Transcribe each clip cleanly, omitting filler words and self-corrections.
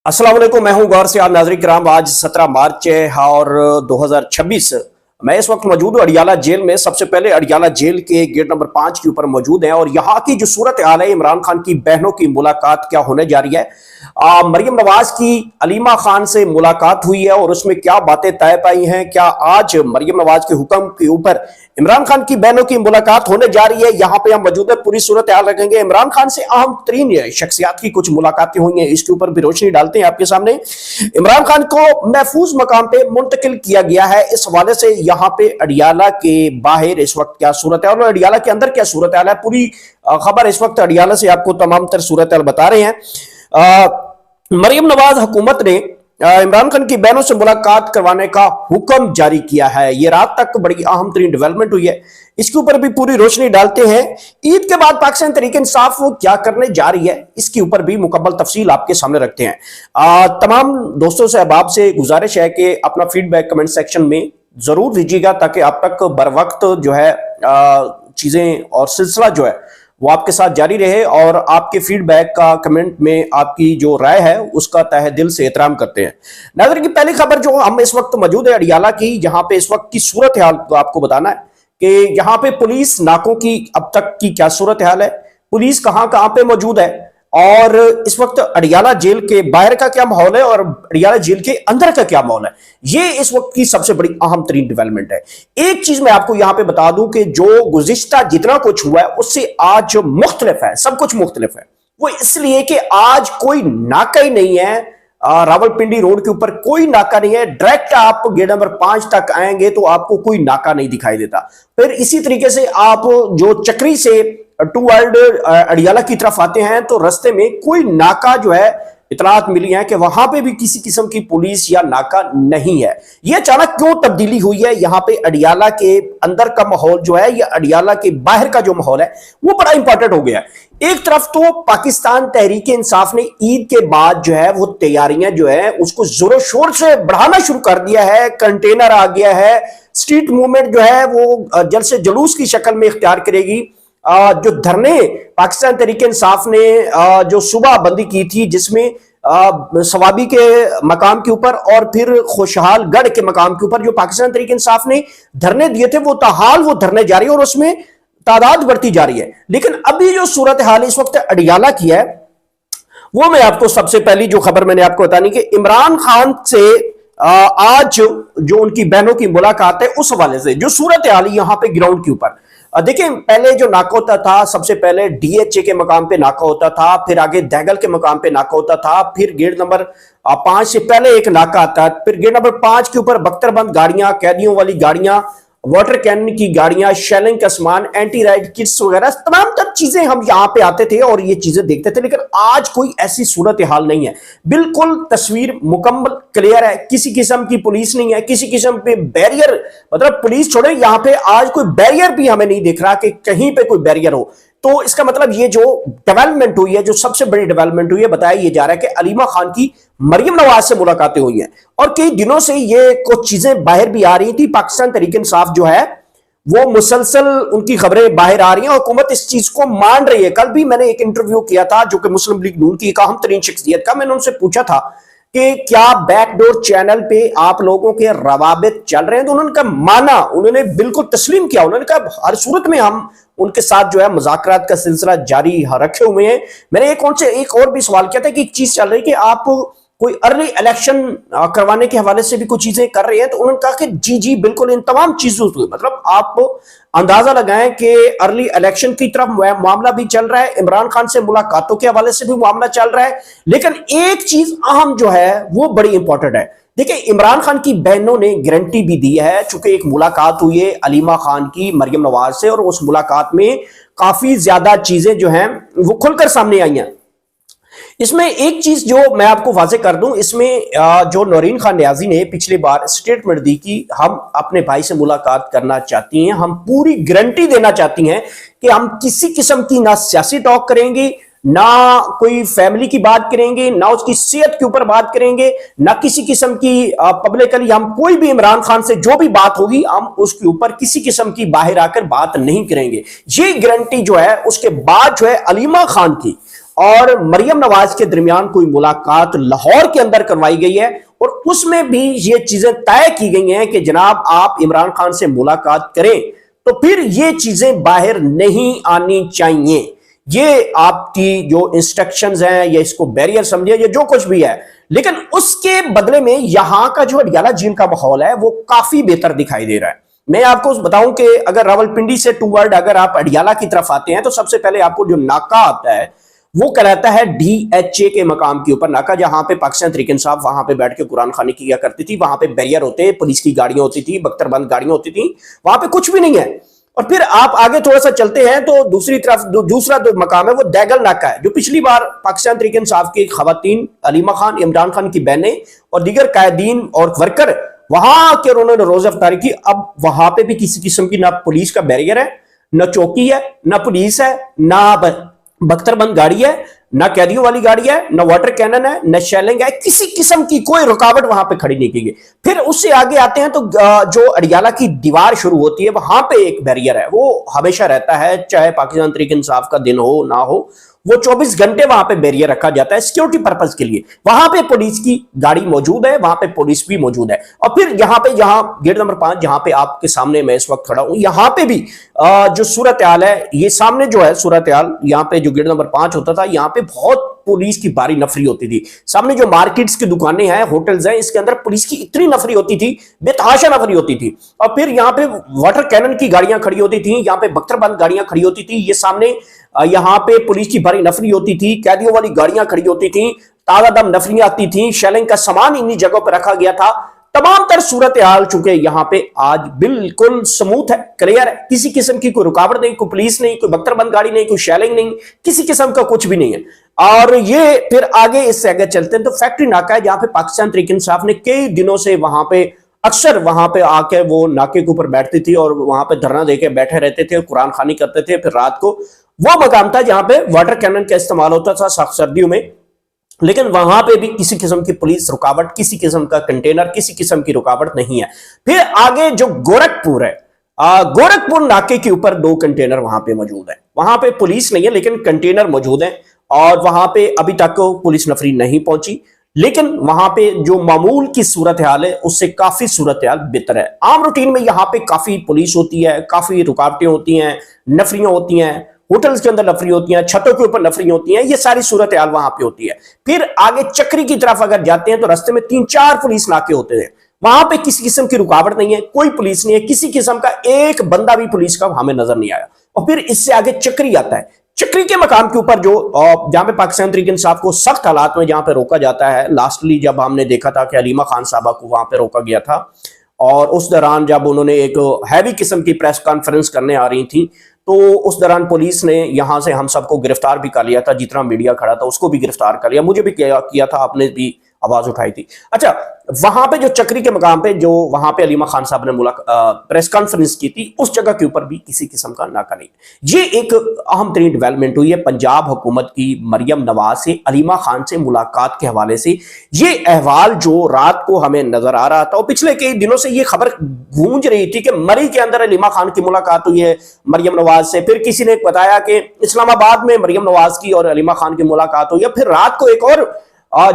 अस्सलाम वालेकुम, मैं हूं गौर से आप नाज़रीन किराम। आज 17 मार्च है और 2026। मैं इस वक्त मौजूद हूं अडियाला जेल में। सबसे पहले अडियाला जेल के गेट नंबर 5 के ऊपर मौजूद हैं और यहाँ की जो सूरत हाल है, इमरान खान की बहनों की मुलाकात क्या होने जा रही है। मरियम नवाज की अलीमा खान से मुलाकात हुई है और उसमें क्या बातें तय पाई हैं। क्या आज मरियम नवाज के हुक्म के ऊपर इमरान खान की बहनों की मुलाकात होने जा रही है। यहाँ पे हम मौजूद है, पूरी सूरत हाल रखेंगे। इमरान खान से अहम तरीन शख्सियात की कुछ मुलाकातें हुई हैं, इसके ऊपर भी रोशनी डालते हैं आपके सामने। इमरान खान को महफूज मकाम पे मुंतकिल किया गया है। इस हवाले से यहाँ पे अडियाला के बाहर इस वक्त क्या सूरत हाल और अडियाला के अंदर क्या सूरत हाल है, पूरी खबर इस वक्त अडियाला से आपको तमाम तर सूरत हाल बता रहे हैं। मरियम नवाज हुकूमत ने इमरान खान की बहनों से मुलाकात करवाने का हुक्म जारी किया है। ये रात तक बड़ी अहम तरीन डेवलपमेंट हुई है, इसके ऊपर भी पूरी रोशनी डालते हैं। ईद के बाद पाकिस्तान तहरीक इंसाफ वो क्या करने जा रही है, इसके ऊपर भी मुकम्मल तफसील आपके सामने रखते हैं। तमाम दोस्तों से अहबाब से गुजारिश है कि अपना फीडबैक कमेंट सेक्शन में जरूर दीजिएगा, ताकि आप तक बर वक्त जो है चीजें और सिलसिला जो है वो आपके साथ जारी रहे और आपके फीडबैक का कमेंट में आपकी जो राय है उसका तहे दिल से एहतराम करते हैं। नाज़रीन की पहली खबर जो हम इस वक्त मौजूद है अडियाला की, यहाँ पे इस वक्त की सूरत हाल को आपको बताना है कि यहाँ पे पुलिस नाकों की अब तक की क्या सूरत हाल है, पुलिस कहाँ कहाँ पे मौजूद है और इस वक्त अडियाला जेल के बाहर का क्या माहौल है और अडियाला जेल के अंदर का क्या माहौल है। ये इस वक्त की सबसे बड़ी अहम तरीन डेवलपमेंट है। एक चीज मैं आपको यहां पे बता दूं कि जो गुज़िश्ता जितना कुछ हुआ है उससे आज जो मुख्तलिफ है, सब कुछ मुख्तलिफ है। वो इसलिए कि आज कोई नाका ही नहीं है। रावलपिंडी रोड के ऊपर कोई नाका नहीं है। डायरेक्ट आप गेट नंबर 5 तक आएंगे तो आपको कोई नाका नहीं दिखाई देता। फिर इसी तरीके से आप जो चक्री से टू वर्ल्ड अडियाला की तरफ आते हैं तो रास्ते में कोई नाका जो है, इतलात मिली है कि वहां पे भी किसी किस्म की पुलिस या नाका नहीं है। यह अचानक क्यों तब्दीली हुई है। यहाँ पे अडियाला के अंदर का माहौल जो है या अडियाला के बाहर का जो माहौल है वो बड़ा इंपॉर्टेंट हो गया है। एक तरफ तो पाकिस्तान तहरीक इंसाफ ने ईद के बाद जो है वो तैयारियां जो है उसको जोरों शोर से बढ़ाना शुरू कर दिया है। कंटेनर आ गया है, स्ट्रीट मूवमेंट जो है वो जल्द से जुलूस की शक्ल में इख्तियार करेगी। जो धरने पाकिस्तान तहरीक इंसाफ ने जो सुबह बंदी की थी, जिसमें सवाबी के मकाम के ऊपर और फिर खुशहाल गढ़ के मकाम के ऊपर जो पाकिस्तान तहरीक इंसाफ ने धरने दिए थे, वो ताहाल वो धरने जारी है और उसमें तादाद बढ़ती जा रही है। लेकिन अभी जो सूरत हाल इस वक्त अडियाला की है वो मैं आपको सबसे पहली जो खबर मैंने आपको बतानी कि इमरान खान से आज जो उनकी बहनों की मुलाकात है उस हवाले से जो सूरत हाल यहाँ पे ग्राउंड के ऊपर देखिए। पहले जो नाका होता था, सबसे पहले डीएचए के मकाम पे नाका होता था, फिर आगे दहगल के मकाम पे नाका होता था, फिर गेट नंबर 5 से पहले एक नाका आता है, फिर गेट नंबर 5 के ऊपर बख्तरबंद गाड़ियां, कैदियों वाली गाड़ियां, वाटर कैनन की गाड़ियां, शेलिंग का सामान, एंटी राइड किट्स वगैरह तमाम तर चीजें हम यहां पे आते थे और ये चीजें देखते थे। लेकिन आज कोई ऐसी सूरत हाल नहीं है। बिल्कुल तस्वीर मुकम्मल क्लियर है। किसी किस्म की पुलिस नहीं है, किसी किस्म पे बैरियर, मतलब पुलिस छोड़े यहां पे आज कोई बैरियर भी हमें नहीं दिख रहा कि कहीं पे कोई बैरियर हो। तो इसका मतलब ये जो डेवलपमेंट हुई है, जो सबसे बड़ी डेवलपमेंट हुई है, बताया ये जा रहा है कि अलीमा खान की मरियम नवाज से मुलाकातें हुई हैं और कई दिनों से ये कुछ चीजें बाहर भी आ रही थी। पाकिस्तान तहरीक इंसाफ जो है वो मुसलसल उनकी खबरें बाहर आ रही हैं और हुकूमत इस चीज को मान रही है। कल भी मैंने एक इंटरव्यू किया था जो कि मुस्लिम लीग नून की एक अहम तरीन शख्सियत का, मैंने उनसे पूछा था कि क्या बैकडोर चैनल पे आप लोगों के रवाबित चल रहे हैं, तो उन्होंने कहा माना, उन्होंने बिल्कुल तस्लीम किया। उन्होंने कहा हर सूरत में हम उनके साथ जो है मुज़ाकरात का सिलसिला जारी रखे हुए हैं। मैंने उनसे एक और भी सवाल किया था कि एक चीज चल रही है कि आप कोई अर्ली इलेक्शन करवाने के हवाले से भी कुछ चीजें कर रहे हैं, तो उन्होंने कहा कि जी जी बिल्कुल इन तमाम चीजों से मतलब आप अंदाजा लगाएं कि अर्ली इलेक्शन की तरफ मामला भी चल रहा है, इमरान खान से मुलाकातों के हवाले से भी मामला चल रहा है। लेकिन एक चीज अहम जो है वो बड़ी इंपॉर्टेंट है। देखिए, इमरान खान की बहनों ने गारंटी भी दी है, चूंकि एक मुलाकात हुई है अलीमा खान की मरियम नवाज से और उस मुलाकात में काफी ज्यादा चीजें जो हैं वो खुलकर सामने आई हैं। इसमें एक चीज जो मैं आपको वाजे कर दूं, इसमें जो नौरीन खान नियाजी ने पिछली बार स्टेटमेंट दी कि हम अपने भाई से मुलाकात करना चाहती हैं, हम पूरी गारंटी देना चाहती हैं कि हम किसी किस्म की ना सियासी टॉक करेंगे, ना कोई फैमिली की बात करेंगे, ना उसकी सेहत के ऊपर बात करेंगे, ना किसी किस्म की पब्लिकली हम कोई भी इमरान खान से जो भी बात होगी हम उसके ऊपर किसी किस्म की बाहर आकर बात नहीं करेंगे। ये गारंटी जो है उसके बाद जो है अलीमा खान की اور مریم نواز کے درمیان کوئی ملاقات لاہور کے اندر کروائی گئی ہے اور اس میں بھی یہ چیزیں طے کی گئی ہیں کہ جناب آپ عمران خان سے ملاقات کریں تو پھر یہ چیزیں باہر نہیں آنی چاہیے. یہ آپ کی جو انسٹرکشنز ہیں یا اس کو بیریئر سمجھے یا جو کچھ بھی ہے، لیکن اس کے بدلے میں یہاں کا جو اڈیالہ جیل کا ماحول ہے وہ کافی بہتر دکھائی دے رہا ہے. میں آپ کو بتاؤں کہ اگر راولپنڈی سے ٹوورڈ اگر آپ اڈیالہ کی طرف آتے ہیں تو سب سے پہلے آپ کو جو ناکہ آتا ہے وہ کہلاتا ہے DHA کے مقام کے اوپر ناکہ، جہاں پہ پاکستان تحریک انصاف وہاں پہ بیٹھ کے قرآن خوانی کیا کرتی تھی. وہاں پہ بیریئر ہوتے، پولیس کی گاڑیاں ہوتی تھی، بختر بند گاڑیاں ہوتی تھیں، وہاں پہ کچھ بھی نہیں ہے. اور پھر آپ آگے تھوڑا سا چلتے ہیں تو دوسری طرف دوسرا مقام ہے وہ دیگل ناکہ ہے، جو پچھلی بار پاکستان تحریک انصاف کی خواتین علیمہ خان، عمران خان کی بہنیں اور دیگر قائدین اور ورکر وہاں کے انہوں نے روزہ افطاری کی. اب وہاں پہ بھی کسی قسم کی نہ پولیس کا بیریئر ہے، نہ چوکی ہے، نہ پولیس ہے، نہ بختر بند گاڑی ہے، نہ قیدیوں والی گاڑی ہے، نہ واٹر کینن ہے، نہ شیلنگ ہے، کسی قسم کی کوئی رکاوٹ وہاں پہ کھڑی نہیں کی گئی. پھر اس سے آگے آتے ہیں تو جو اڈیالہ کی دیوار شروع ہوتی ہے وہاں پہ ایک بیریئر ہے، وہ ہمیشہ رہتا ہے، چاہے پاکستان تحریک انصاف کا دن ہو نہ ہو، وہ 24 گھنٹے وہاں پہ بیریئر رکھا جاتا ہے سیکیورٹی پرپز کے لیے. وہاں پہ پولیس کی گاڑی موجود ہے، وہاں پہ پولیس بھی موجود ہے. اور پھر یہاں گیٹ نمبر 5 جہاں پہ آپ کے سامنے میں اس وقت کھڑا ہوں، یہاں پہ بھی جو صورتحال ہے، یہ سامنے جو ہے صورتحال، یہاں پہ جو گیٹ نمبر 5 ہوتا تھا یہاں پہ بہت پولیس کی بھاری نفری ہوتی تھی. سامنے جو مارکیٹس کی دکانیں ہیں، ہوٹلز ہیں، اس کے اندر پولیس کی اتنی نفری ہوتی تھی، بے تحاشا نفری ہوتی تھی. اور پھر یہاں پہ واٹر کینن کی گاڑیاں کھڑی ہوتی تھیں، یہاں پہ بختر بند گاڑیاں کھڑی ہوتی تھی، یہ سامنے یہاں پہ پولیس کی بھاری نفری ہوتی تھی، قیدیوں والی گاڑیاں کھڑی ہوتی تھیں، تازہ دم نفریاں آتی تھیں، شیلنگ کا سامان انہی جگہوں پہ رکھا گیا تھا. تمام تر صورتحال چونکہ یہاں پہ آج بالکل سموتھ ہے، کلیئر ہے، کسی قسم کی کوئی رکاوٹ نہیں، کوئی پولیس نہیں، کوئی بختر بند گاڑی نہیں، کوئی شیلنگ نہیں، کسی قسم کا کچھ بھی نہیں ہے. اور یہ پھر آگے اس سے آگے چلتے ہیں تو فیکٹری ناکہ ہے، جہاں پہ پاکستان تحریک انصاف نے کئی دنوں سے وہاں پہ اکثر وہاں پہ آ کے وہ ناکے کے اوپر بیٹھتی تھی اور وہاں پہ دھرنا دے کے بیٹھے رہتے تھے، قرآن خوانی کرتے تھے. پھر رات کو وہ مقام تھا جہاں پہ واٹر کینن کا استعمال ہوتا تھا سخت سردیوں میں، لیکن وہاں پہ بھی کسی قسم کی پولیس رکاوٹ، کسی قسم کا کنٹینر، کسی قسم کی رکاوٹ نہیں ہے. پھر آگے جو گورکھپور ہے، گورکھپور ناکے کے اوپر 2 کنٹینر وہاں پہ موجود ہیں. وہاں پہ پولیس نہیں ہے لیکن کنٹینر موجود ہیں اور وہاں پہ ابھی تک پولیس نفری نہیں پہنچی. لیکن وہاں پہ جو معمول کی صورتحال ہے اس سے کافی صورتحال بہتر ہے. عام روٹین میں یہاں پہ کافی پولیس ہوتی ہے، کافی رکاوٹیں ہوتی ہیں، نفریاں ہوتی ہیں، ہوٹلز کے اندر نفری ہوتی ہیں، چھتوں کے اوپر نفری ہوتی ہیں، یہ ساری صورتحال وہاں پہ ہوتی ہے. پھر آگے چکری کی طرف اگر جاتے ہیں تو رستے میں 3-4 پولیس ناکے ہوتے ہیں، وہاں پہ کسی قسم کی رکاوٹ نہیں ہے، کوئی پولیس نہیں ہے، کسی قسم کا ایک بندہ بھی پولیس کا ہمیں نظر نہیں آیا. اور پھر اس سے آگے چکری آتا ہے. چکری کے مقام کے اوپر جو جہاں پہ پاکستان تحریک انصاف کو سخت حالات میں جہاں پہ روکا جاتا ہے، لاسٹلی جب ہم نے دیکھا تھا کہ علیمہ خان صاحبہ کو وہاں پہ روکا گیا تھا اور اس دوران جب انہوں نے ایک ہیوی قسم کی پریس کانفرنس کرنے آ رہی تھیں تو اس دوران پولیس نے یہاں سے ہم سب کو گرفتار بھی کر لیا تھا، جتنا میڈیا کھڑا تھا اس کو بھی گرفتار کر لیا، مجھے بھی کیا تھا، آپ نے بھی آواز اٹھائی تھی. اچھا، وہاں پہ جو چکری کے مقام پہ جو وہاں پہ علیمہ خان صاحب نے پریس کانفرنس کی تھی، اس جگہ کے اوپر بھی کسی قسم کا ناکہ نہیں. یہ ایک اہم ترین ڈیولپمنٹ ہوئی ہے پنجاب حکومت کی مریم نواز سے علیمہ خان سے ملاقات کے حوالے سے. یہ احوال جو رات کو ہمیں نظر آ رہا تھا اور پچھلے کئی دنوں سے یہ خبر گونج رہی تھی کہ مری کے اندر علیمہ خان کی ملاقات ہوئی ہے مریم نواز سے. پھر کسی نے بتایا کہ اسلام آباد میں مریم نواز کی اور علیمہ خان کی ملاقات ہوئی ہے. پھر رات کو ایک اور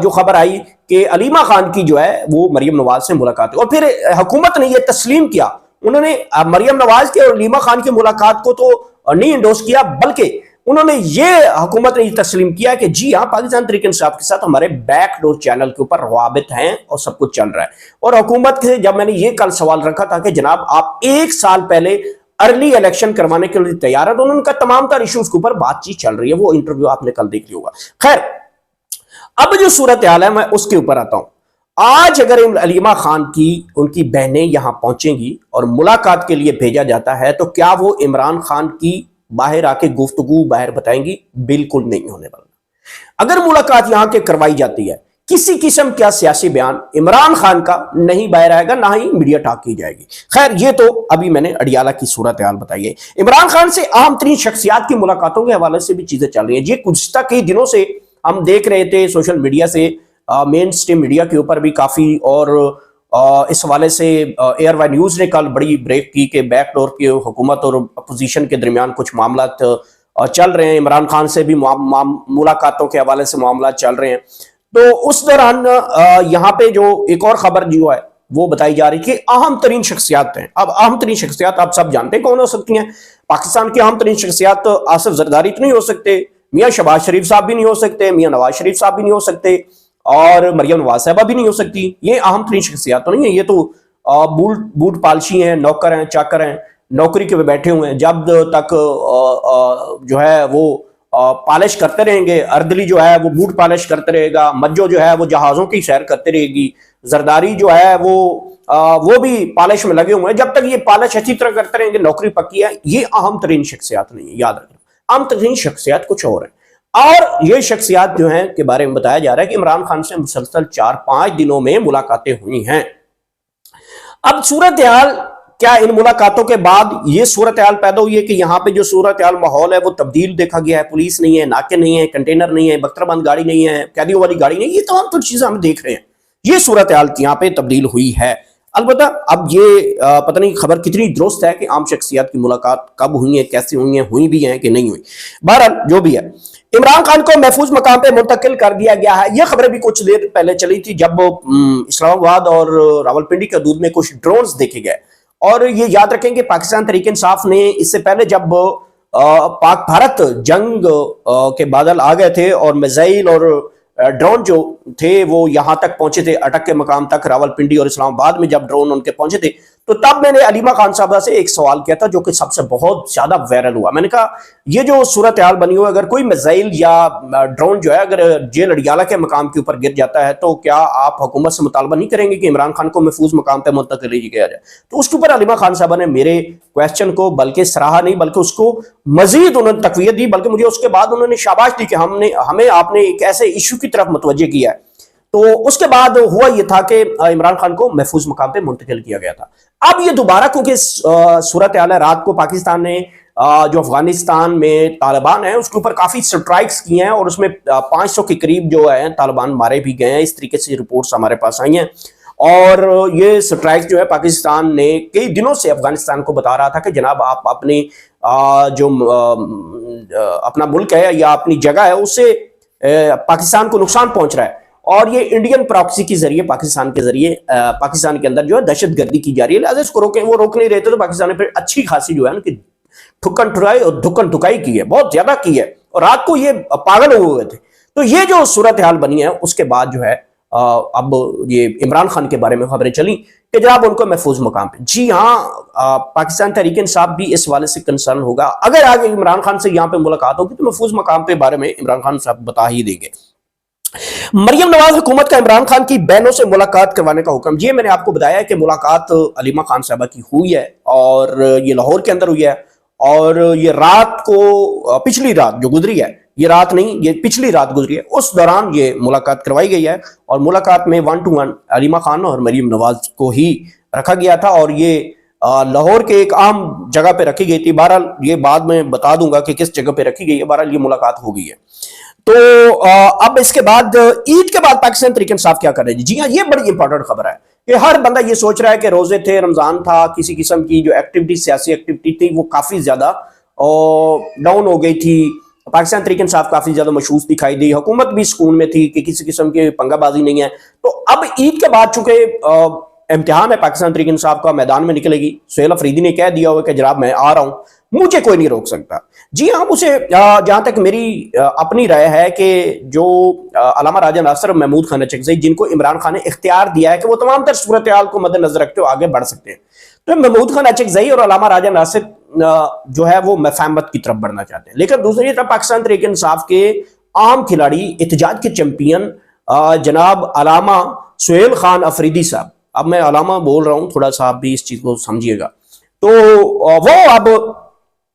جو خبر آئی کہ علیمہ خان کی جو ہے وہ مریم نواز سے ملاقات ہوئی اور پھر حکومت نے یہ تسلیم کیا. انہوں نے مریم نواز کے اور علیمہ خان کی ملاقات کو تو نہیں انڈوس کیا، بلکہ انہوں نے یہ حکومت نے یہ تسلیم کیا کہ جی ہاں، پاکستان تحریک انصاف کے ساتھ ہمارے بیک ڈور چینل کے اوپر روابط ہیں اور سب کچھ چل رہا ہے. اور حکومت سے جب میں نے یہ کل سوال رکھا تھا کہ جناب آپ 1 سال پہلے ارلی الیکشن کروانے کے لیے تیار ہے، تو ان کا تمام تر ایشوز کے اوپر بات چیت چل رہی ہے. وہ انٹرویو آپ نے کل دیکھ لیا ہوگا. خیر، اب جو صورتحال ہے میں اس کے اوپر آتا ہوں. آج اگر علیمہ خان کی ان کی بہنیں یہاں پہنچیں گی اور ملاقات کے لیے بھیجا جاتا ہے تو کیا وہ عمران خان کی باہر آ کے گفتگو باہر بتائیں گی؟ بالکل نہیں ہونے والا. اگر ملاقات یہاں کے کروائی جاتی ہے، کسی قسم کا سیاسی بیان عمران خان کا نہیں باہر آئے گا، نہ ہی میڈیا ٹاک کی جائے گی. خیر، یہ تو ابھی میں نے اڈیالہ کی صورتحال بتائی ہے. عمران خان سے عام ترین شخصیات کی ملاقاتوں کے حوالے سے بھی چیزیں چل رہی ہیں. یہ گزشتہ کئی دنوں سے ہم دیکھ رہے تھے سوشل میڈیا سے، مین سٹریم میڈیا کے اوپر بھی کافی، اور اس حوالے سے ایئر وائی نیوز نے کل بڑی بریک کی کہ بیک ڈور کی حکومت اور اپوزیشن کے درمیان کچھ معاملات चल रहे हैं, इमरान खान से भी मुलाकातों के हवाले से मामला चल रहे हैं। तो उस दौरान यहाँ पे जो एक और खबर जो है वो बताई जा रही कि अहम तरीन शख्सियात हैं। अब अहम तरीन शख्सियात आप सब जानते हैं कौन हो सकती हैं। पाकिस्तान की अहम तरीन शख्सियात आसिफ जरदारी तो नहीं हो सकते, मियाँ शहबाज शरीफ साहब भी नहीं हो सकते, मियाँ नवाज शरीफ साहब भी नहीं हो सकते, और मरियम नवाज साहबा भी नहीं हो सकती। ये अहम तरीन शख्सियात तो नहीं है, ये तो बूट पालशी हैं, नौकर हैं, चाकर हैं, नौकरी के बैठे हुए हैं। जब तक जो है वो पॉलिश करते रहेंगे, अर्दली जो है वो बूट पॉलिश करते रहेगा, मज्जो जो है वो जहाजों की सैर करते रहेगी, जरदारी जो है वो भी पॉलिश में लगे हुए हैं। जब तक ये पॉलिश अच्छी तरह करते रहेंगे, नौकरी पक्की है। ये अहम तरीन शख्सियात नहीं है, याद रखना। अहम तरीन शख्सियात कुछ और है, और ये शख्सियात जो हैं के बारे में बताया जा रहा है कि इमरान खान से मुसलसल 4-5 दिनों में मुलाकातें हुई हैं। अब सूरत हाल क्या इन मुलाकातों के बाद ये सूरत हाल पैदा हुई है कि यहाँ पे जो सूरत हाल माहौल है वो तब्दील देखा गया है। पुलिस नहीं है, नाके नहीं है, कंटेनर नहीं है, बख्तरबंद गाड़ी नहीं है, कैदियों वाली गाड़ी नहीं है, ये तमाम तो चीजें हम देख रहे हैं। ये सूरत हाल यहाँ पे तब्दील हुई है। अलबत्ता अब ये पता नहीं खबर कितनी दुरुस्त है कि आम शख्सियत की मुलाकात कब हुई है, कैसे हुई है, हुई भी है कि नहीं हुई। बहरहाल जो भी है, इमरान खान को महफूज मकाम पे मुंतकिल कर दिया गया है। यह खबरें भी कुछ देर पहले चली थी जब इस्लामाबाद और रावलपिंडी के हदूद में कुछ ड्रोन्स देखे गए। और ये याद रखें कि पाकिस्तान तहरीक इंसाफ ने इससे पहले जब पाक भारत जंग के बादल आ गए थे और मिसाइल और ड्रोन जो थे वो यहां तक पहुंचे थे, अटक के मकाम तक, रावलपिंडी और इस्लामाबाद में जब ड्रोन उनके पहुंचे थे, तो तब मैंने अलीमा खान साहबा से एक सवाल किया था जो कि सबसे बहुत ज्यादा वायरल हुआ। मैंने कहा ये जो सूरत हाल बनी हो, अगर कोई मिसाइल या ड्रोन जो है अगर जेल अडियाला के मकाम के ऊपर गिर जाता है तो क्या आप हुकूमत से मुतालबा नहीं करेंगे कि इमरान खान को महफूज मकाम पर मुंतकिल किया जाए? तो उसके ऊपर अलीमा खान साहबा ने मेरे क्वेश्चन को बल्कि सराहा नहीं बल्कि उसको मजीद उन्होंने तकवीत दी, बल्कि मुझे उसके बाद उन्होंने शाबाश दी कि हमें आपने एक ऐसे इशू की तरफ मुतवज्जे किया है। तो उसके बाद हुआ यह था कि इमरान खान को महफूज मकाम पे मुंतकिल किया गया था। अब ये दोबारा क्योंकि सूरत हाल है, रात को पाकिस्तान ने जो अफगानिस्तान में तालिबान है उसके ऊपर काफी स्ट्राइक्स किए हैं और उसमें 500 के करीब जो है तालिबान मारे भी गए हैं। इस तरीके से रिपोर्ट्स हमारे पास आई हैं। और ये स्ट्राइक जो है पाकिस्तान ने कई दिनों से अफगानिस्तान को बता रहा था कि जनाब आप अपनी जो अपना मुल्क है या अपनी जगह है उससे पाकिस्तान को नुकसान पहुंच रहा है, और ये इंडियन प्रॉक्सी के जरिए पाकिस्तान के जरिए पाकिस्तान के अंदर जो है दहशत गर्दी की जा रही है। लिहाजा इसको रोके, वो रोक नहीं रहे थे, तो पाकिस्तान ने फिर अच्छी खासी जो है उनकी ठुकन ठुकाई की है, बहुत ज्यादा की है, और रात को ये पागल हुए थे। तो ये जो सूरत हाल बनी है उसके बाद जो है अब ये इमरान खान के बारे में खबरें चली कि जनाब उनको महफूज मकाम पे, जी हाँ, पाकिस्तान तहरीक इंसाफ भी इस वाले से कंसर्न होगा। अगर आगे इमरान खान से यहाँ पे मुलाकात होगी तो महफूज मकाम पे बारे में इमरान खान साहब बता ही देंगे। मरियम नवाज हुकूमत का इमरान खान की बहनों से मुलाकात करवाने का हुक्म, ये मैंने आपको बताया कि मुलाकात अलीमा खान साहबा की हुई है और ये लाहौर के अंदर हुई है। और ये रात को, पिछली रात जो गुजरी है, ये रात नहीं, ये पिछली रात गुजरी है, उस दौरान ये मुलाकात करवाई गई है। और मुलाकात में 1 to 1 अलीमा खान और मरियम नवाज को ही रखा गया था और ये लाहौर के एक आम जगह पे रखी गई थी। बहरहाल ये बाद में बता दूंगा कि किस जगह पे रखी गई है। बहरहाल ये मुलाकात हो गई है। तो अब इसके बाद ईद के बाद पाकिस्तान तहरीक इंसाफ क्या कर रहे हैं? जी हाँ, ये बड़ी इंपॉर्टेंट खबर है कि हर बंदा ये सोच रहा है कि रोजे थे, रमजान था, किसी किस्म की जो एक्टिविटी, सियासी एक्टिविटी थी वो काफी ज्यादा डाउन हो गई थी। पाकिस्तान तहरीक इंसाफ काफी ज्यादा मशहूस दिखाई दी, हुकूमत भी सुकून में थी कि किसी किस्म की पंगाबाजी नहीं है। तो अब ईद के बाद चूंकि इम्तिहान है पाकिस्तान तहरीक इंसाफ का, मैदान में निकलेगी। सुहेल अफरीदी ने कह दिया हुआ कि जनाब मैं आ रहा हूं, मुझे कोई नहीं रोक सकता। जी हाँ, उसे जहां तक मेरी अपनी राय है कि जो अल्लामा राजा नासिर महमूद खान अचकज़ई, जिनको इमरान खान ने इख्तियार दिया है कि वो तमाम तर सूरत हाल को मद्देनजर रखते हुए आगे बढ़ सकते हैं, तो महमूद खान अचकज़ई और अल्लामा राजा नासिर जो है वो मफाहमत की तरफ बढ़ना चाहते हैं। लेकिन दूसरी तरफ पाकिस्तान तहरीक इंसाफ के आम खिलाड़ी, एहतजाज के चैंपियन जनाब अल्लामा सुहेल खान अफरीदी साहब, अब मैं अल्लामा बोल रहा हूं, थोड़ा सा आप भी इस चीज को समझिएगा, तो वो अब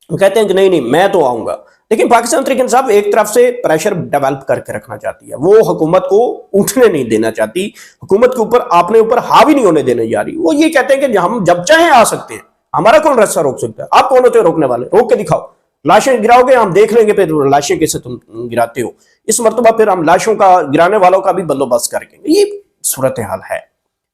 कहते हैं कि नहीं मैं तो आऊंगा। लेकिन पाकिस्तान तहरीक इंसाफ एक तरफ से प्रेशर डेवलप करके रखना चाहती है, वो हुकूमत को उठने नहीं देना चाहती, हुकूमत के ऊपर अपने ऊपर हावी नहीं होने देने जा रही। वो ये कहते हैं कि हम जब चाहें आ सकते हैं, हमारा कौन रास्ता रोक सकता है? आप कौन होते हो रोकने वाले? रोक के दिखाओ, लाशें गिराओगे, हम देख लेंगे फिर लाशें कैसे तुम गिराते हो। इस मरतबा फिर हम लाशों का, गिराने वालों का भी बंदोबस्त करेंगे। ये सूरत हाल है।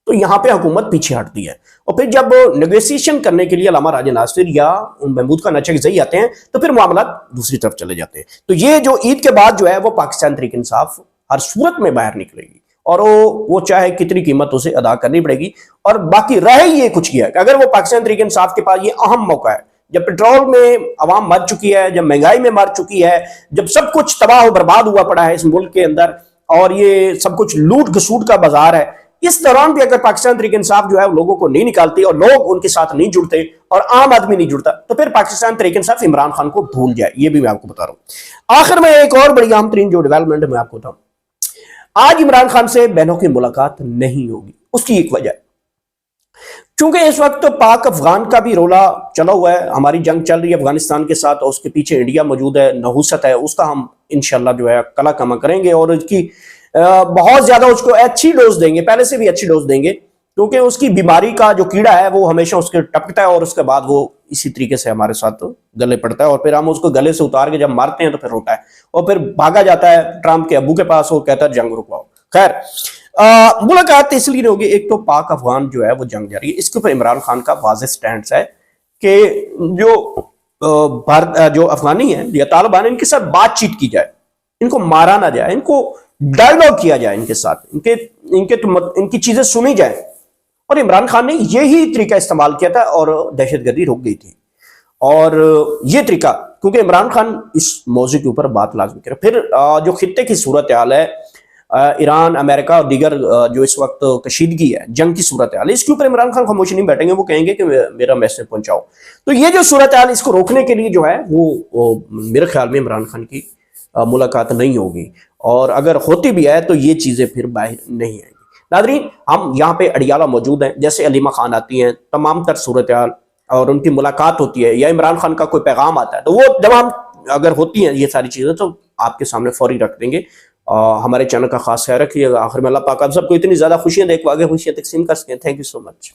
تو یہاں پہ حکومت پیچھے ہٹتی ہے. اور پھر جب نیگوسیشن کرنے کے لیے علامہ راجہ ناصر یا محمود خان نچھگزئی آتے ہیں تو پھر معاملات دوسری طرف چلے جاتے ہیں. تو یہ جو عید کے بعد جو ہے وہ پاکستان تحریک انصاف ہر صورت میں باہر نکلے گی اور وہ چاہے کتنی قیمت اسے ادا کرنی پڑے گی. اور باقی رہ یہ کچھ کیا ہے کہ اگر وہ پاکستان تحریک انصاف کے پاس یہ اہم موقع ہے جب پیٹرول میں عوام مر چکی ہے, جب مہنگائی میں مر چکی ہے, جب سب کچھ تباہ و برباد ہوا پڑا ہے اس ملک کے اندر اور یہ سب کچھ لوٹ گھسوٹ کا بازار ہے, اس دوران بھی اگر پاکستان تحریک انصاف جو ہے لوگوں کو نہیں نکالتی اور لوگ ان کے ساتھ نہیں جڑتے اور عام آدمی نہیں جڑتا تو پھر پاکستان تحریک انصاف عمران خان کو بھول جائے. یہ بھی میں آپ کو بتا رہا ہوں. آخر میں ایک اور بڑی اہم ترین جو ڈیولپمنٹ میں آپ کو بتاؤں, آج عمران خان سے بہنوں کی ملاقات نہیں ہوگی. اس کی ایک وجہ ہے کیونکہ اس وقت پاک افغان کا بھی رولا چلا ہوا ہے, ہماری جنگ چل رہی ہے افغانستان کے ساتھ اور اس کے پیچھے انڈیا موجود ہے, نحوست ہے, اس کا ہم انشاءاللہ جو ہے کلا کما کریں گے اور اس کی بہت زیادہ اس کو اچھی ڈوز دیں گے, پہلے سے بھی اچھی ڈوز دیں گے کیونکہ اس کی بیماری کا جو کیڑا ہے وہ ہمیشہ اس کے ٹپکتا ہے اور اس کے بعد وہ اسی طریقے سے ہمارے ساتھ گلے پڑتا ہے اور پھر ہم اس کو گلے سے اتار کے جب مارتے ہیں تو پھر روتا ہے اور پھر بھاگا جاتا ہے ٹرمپ کے ابو کے پاس, وہ کہتا ہے جنگ رکواؤ. خیر ملاقات اس لیے ہوگی, ایک تو پاک افغان جو ہے وہ جنگ جاری ہے, اس کے اوپر عمران خان کا واضح سٹینڈ ہے کہ جو افغانی ہیں یا طالبان ان کے ساتھ بات چیت کی جائے, ان کو مارا نہ جائے, ان کو ڈائیلاگ کیا جائے ان کے ساتھ, ان کی چیزیں سنی جائیں. اور عمران خان نے یہی طریقہ استعمال کیا تھا اور دہشت گردی رک گئی تھی. اور یہ طریقہ کیونکہ عمران خان اس موضوع کے اوپر بات لازمی کرے. پھر جو خطے کی صورتحال ہے, ایران, امریکہ اور دیگر جو اس وقت کشیدگی ہے, جنگ کی صورتحال ہے, اس کے اوپر عمران خان خاموش نہیں بیٹھیں گے, وہ کہیں گے کہ میرا میسج پہنچاؤ. تو یہ جو صورتحال اس کو روکنے کے لیے جو ہے وہ میرے خیال میں عمران خان کی ملاقات نہیں ہوگی, اور اگر ہوتی بھی ہے تو یہ چیزیں پھر باہر نہیں آئیں گی. ناظرین, ہم یہاں پہ اڈیالہ موجود ہیں, جیسے علیمہ خان آتی ہیں, تمام تر صورتحال اور ان کی ملاقات ہوتی ہے یا عمران خان کا کوئی پیغام آتا ہے تو وہ جب ہم اگر ہوتی ہیں یہ ساری چیزیں تو آپ کے سامنے فوری رکھ دیں گے. ہمارے چینل کا خاص خیال رکھیے گا. آخر میں اللہ پاک آپ سب کو اتنی زیادہ خوشیاں دے کے آگے خوشیاں تقسیم کر سکیں. Thank you so much.